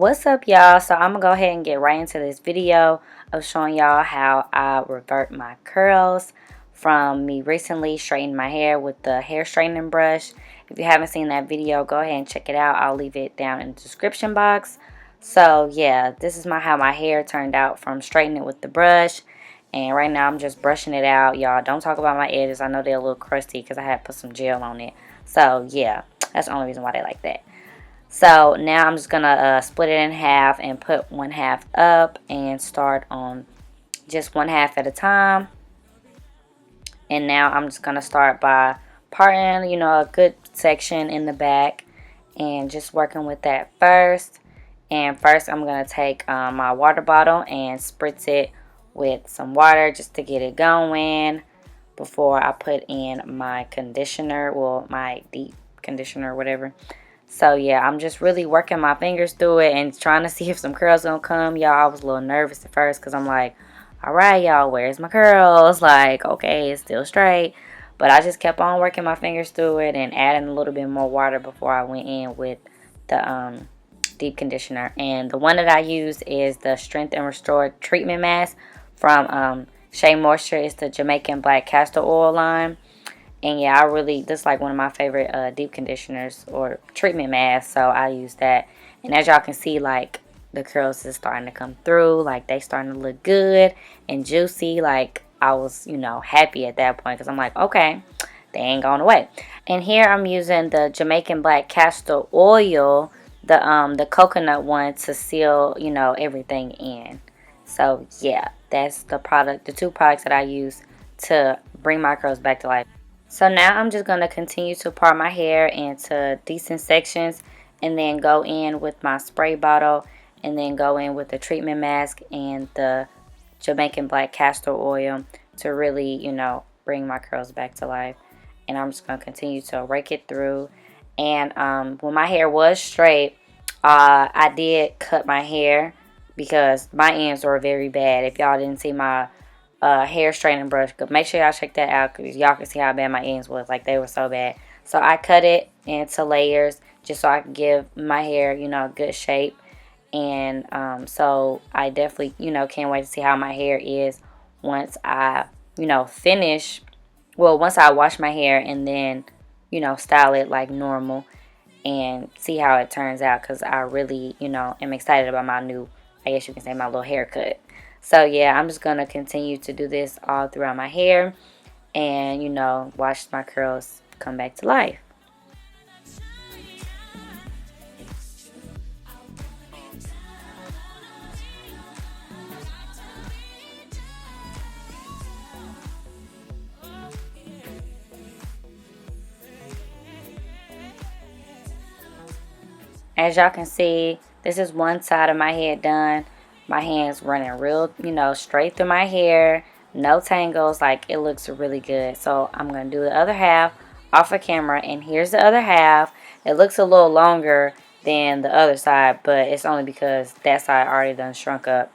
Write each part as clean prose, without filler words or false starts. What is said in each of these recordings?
What's up, y'all? So I'm gonna go ahead and get right into this video of showing y'all how I revert my curls from me recently straightening my hair with the hair straightening brush. If you haven't seen that video, go ahead and check it out. I'll leave it down in the description box. So yeah, this is how my hair turned out from straightening it with the brush. And right now I'm just brushing it out. Y'all, don't talk about my edges. I know they're a little crusty because I had to put some gel on it. So yeah, that's the only reason why they like that. So now I'm just going to split it in half and put one half up and start on just one half at a time. And now I'm just going to start by parting, a good section in the back and just working with that first. And first I'm going to take my water bottle and spritz it with some water just to get it going before I put in my conditioner, well, my deep conditioner or whatever. So yeah, I'm just really working my fingers through it and trying to see if some curls gonna come. Y'all, I was a little nervous at first because I'm like, all right, y'all, where's my curls? Like, okay, it's still straight. But I just kept on working my fingers through it and adding a little bit more water before I went in with the deep conditioner. And the one that I use is the Strengten Restore Treatment Mask from Shea Moisture. It's the Jamaican black castor oil line. And yeah, this is like one of my favorite deep conditioners or treatment masks. So I use that. And as y'all can see, like the curls is starting to come through. Like they starting to look good and juicy. Like I was, happy at that point because I'm like, okay, they ain't going away. And here I'm using the Jamaican black castor oil, the coconut one, to seal, everything in. So yeah, that's the two products that I use to bring my curls back to life. So now I'm just going to continue to part my hair into decent sections and then go in with my spray bottle and then go in with the treatment mask and the Jamaican black castor oil to really, bring my curls back to life. And I'm just going to continue to rake it through. And when my hair was straight, I did cut my hair because my ends were very bad. If y'all didn't see my hair straightening brush, make sure y'all check that out because y'all can see how bad my ends was. Like they were so bad. So I cut it into layers just so I can give my hair a good shape. And so I definitely can't wait to see how my hair is once I finish, well, once I wash my hair and then style it like normal and see how it turns out, because I really am excited about my new, I guess you can say, my little haircut. So yeah, I'm just going to continue to do this all throughout my hair and, watch my curls come back to life. As y'all can see, this is one side of my head done. My hands running real, straight through my hair. No tangles. Like, it looks really good. So, I'm going to do the other half off of camera. And here's the other half. It looks a little longer than the other side. But it's only because that side already done shrunk up.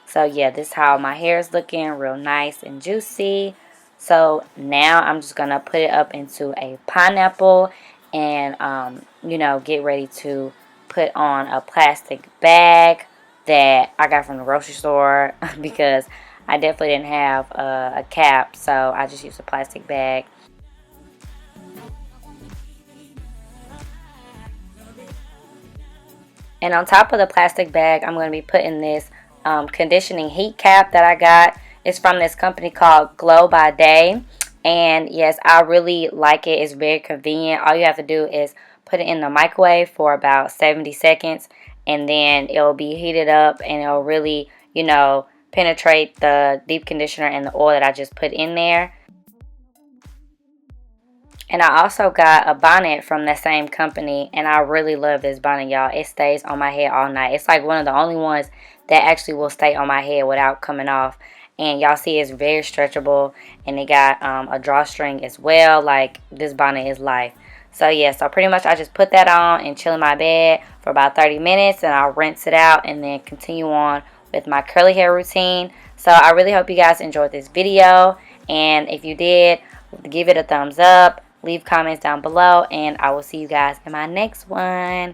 So, yeah, this is how my hair is looking. Real nice and juicy. So, now I'm just going to put it up into a pineapple. And, get ready to put on a plastic bag that I got from the grocery store because I definitely didn't have a cap, so I just used a plastic bag. And on top of the plastic bag, I'm going to be putting this conditioning heat cap that I got. It's from this company called By Daye. And yes, I really like it. It's very convenient. All you have to do is put it in the microwave for about 70 seconds. And then it'll be heated up and it'll really, penetrate the deep conditioner and the oil that I just put in there. And I also got a bonnet from the same company. And I really love this bonnet, y'all. It stays on my head all night. It's like one of the only ones that actually will stay on my head without coming off. And y'all see it's very stretchable. And it got a drawstring as well. Like, this bonnet is life. So yeah, so pretty much I just put that on and chill in my bed for about 30 minutes. And I'll rinse it out and then continue on with my curly hair routine. So I really hope you guys enjoyed this video. And if you did, give it a thumbs up. Leave comments down below. And I will see you guys in my next one.